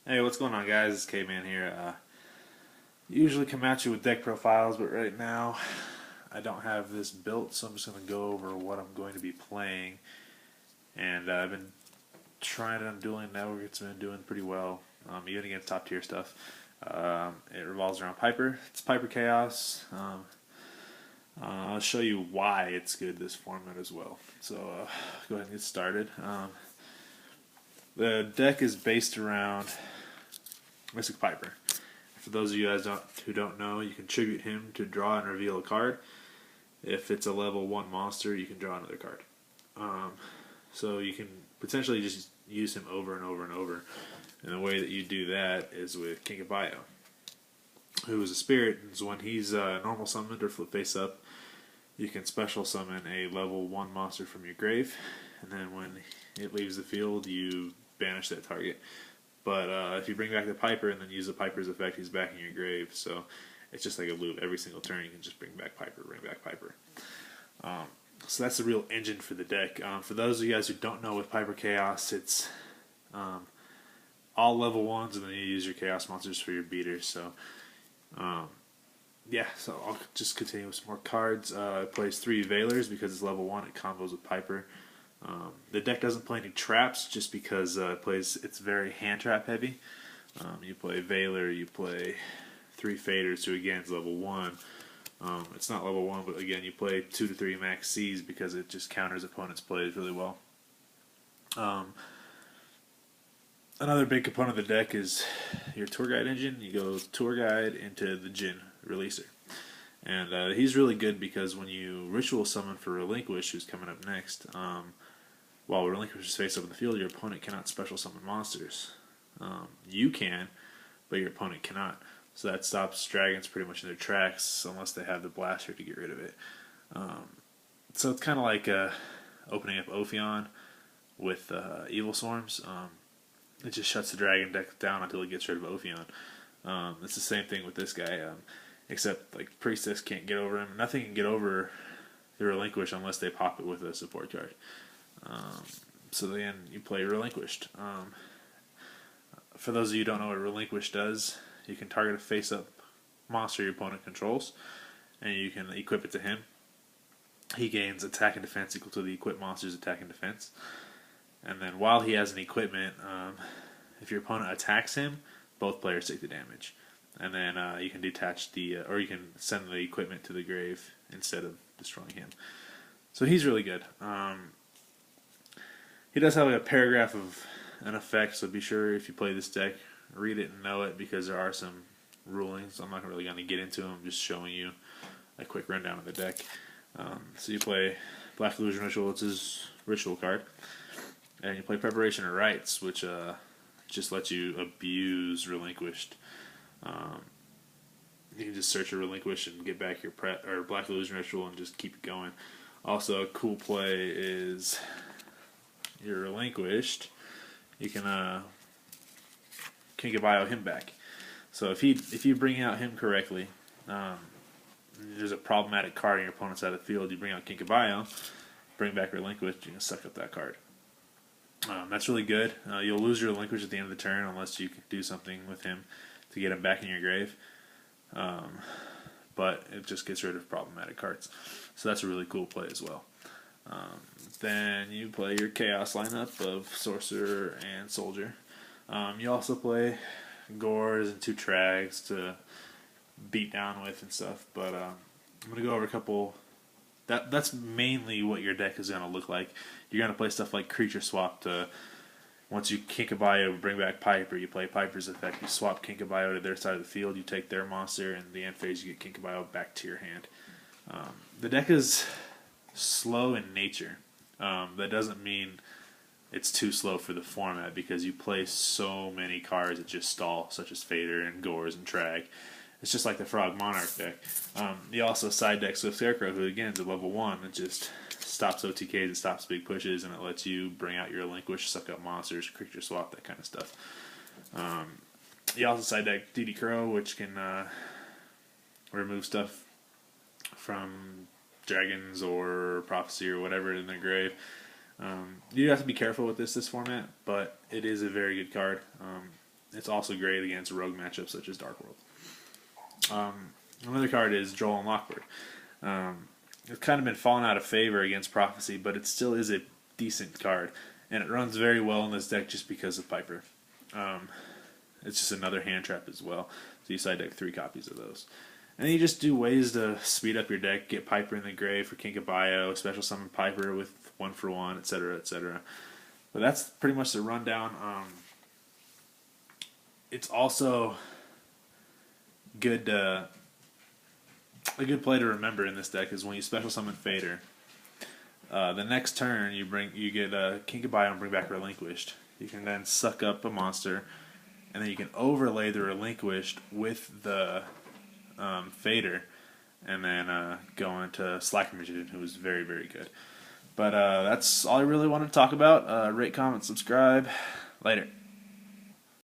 Hey, what's going on, guys? It's K-Man here. Usually come at you with deck profiles, but right now I don't have this built, so I'm just going to go over what I'm going to be playing. And I've been trying it on Dueling Network. It's been doing pretty well, even against top tier stuff. It revolves around Piper. It's Piper Chaos. I'll show you why it's good this format as well. So go ahead and get started. The deck is based around Mystic Piper. For those of you guys who don't know, you can tribute him to draw and reveal a card. If it's a level 1 monster, you can draw another card. So you can potentially just use him over and over and over. And the way that you do that is with Kinkabayo, who is a spirit. And so when he's normal summoned or flip face up, you can special summon a level 1 monster from your grave. And then when it leaves the field, you banish that target. But if you bring back the Piper and then use the Piper's effect, he's back in your grave. So it's just like a loop. Every single turn you can just bring back Piper, bring back Piper. So that's the real engine for the deck. For those of you guys who don't know, with Piper Chaos, it's all level 1s, and then you use your Chaos monsters for your beaters. So yeah, so I'll just continue with some more cards. It plays 3 Veilers because it's level 1. It combos with Piper. The deck doesn't play any traps just because it's very hand trap heavy. You play Veiler, you play 3 Faders, who again is level 1. It's not level 1, but again you play 2 to 3 Max C's because it just counters opponents' plays really well. Another big component of the deck is your Tour Guide engine. You go Tour Guide into the Jin Releaser. And he's really good because when you Ritual Summon for Relinquish, who's coming up next, while Relinquish is face up in the field, your opponent cannot special summon monsters. You can, but your opponent cannot. So that stops dragons pretty much in their tracks unless they have the blaster to get rid of it. So it's kind of like opening up Ophion with Evil Swarms. It just shuts the dragon deck down until it gets rid of Ophion. It's the same thing with this guy, except like Priestess can't get over him. Nothing can get over the Relinquish unless they pop it with a support card. So then you play Relinquished. For those of you who don't know what Relinquish does, you can target a face-up monster your opponent controls, and you can equip it to him. He gains attack and defense equal to the equipped monster's attack and defense. And then while he has an equipment, if your opponent attacks him, both players take the damage. And then you can detach or you can send the equipment to the grave instead of destroying him. So he's really good. He does have a paragraph of an effect, so be sure if you play this deck, read it and know it, because there are some rulings. I'm not really going to get into them, I'm just showing you a quick rundown of the deck. So you play Black Illusion Ritual, it's his ritual card. And you play Preparation of Rites, which just lets you abuse Relinquished. You can just search a Relinquish and get back your Black Illusion Ritual and just keep it going. Also, a cool play is you're Relinquished, you can Kinkabayo him back. So if you bring out him correctly, there's a problematic card in your opponent's side of the field. You bring out Kinkabayo, bring back Relinquished, you can suck up that card. That's really good. You'll lose your Relinquish at the end of the turn unless you can do something with him to get him back in your grave. But it just gets rid of problematic cards. So that's a really cool play as well. Then you play your Chaos lineup of Sorcerer and Soldier. You also play Gores and 2 Trags to beat down with and stuff. But I'm going to go over a couple. That's mainly what your deck is going to look like. You're going to play stuff like Creature Swap to, once you Kinkabayo, bring back Piper, you play Piper's effect, you swap Kinkabayo to their side of the field, you take their monster, and in the end phase you get Kinkabayo back to your hand. The deck is slow in nature. That doesn't mean it's too slow for the format, because you play so many cards that just stall, such as Fader and Gores and Trag. It's just like the Frog Monarch deck. You also side deck Swift Scarecrow, who again is a level 1. It just stops OTKs, it stops big pushes, and it lets you bring out your Relinquish, suck up monsters, Creature Swap, that kind of stuff. You also side deck DD Crow, which can remove stuff from dragons or Prophecy or whatever in their grave. You have to be careful with this format, but it is a very good card. it's also great against rogue matchups such as Dark World. Another card is Joel and Lockwood. It's kind of been falling out of favor against Prophecy, but it still is a decent card, and it runs very well in this deck just because of Piper. It's just another hand trap as well, so you side deck 3 copies of those. And then you just do ways to speed up your deck, get Piper in the grave for Kinkabio, special summon Piper with 1-for-1, etc., etc. But that's pretty much the rundown. It's also good. A good play to remember in this deck is when you special summon Fader. The next turn you get Kinkabio and bring back Relinquished. You can then suck up a monster, and then you can overlay the Relinquished with the Fader, and then go into Slacker Magician, who is very, very good. But that's all I really wanted to talk about. Rate, comment, subscribe. Later.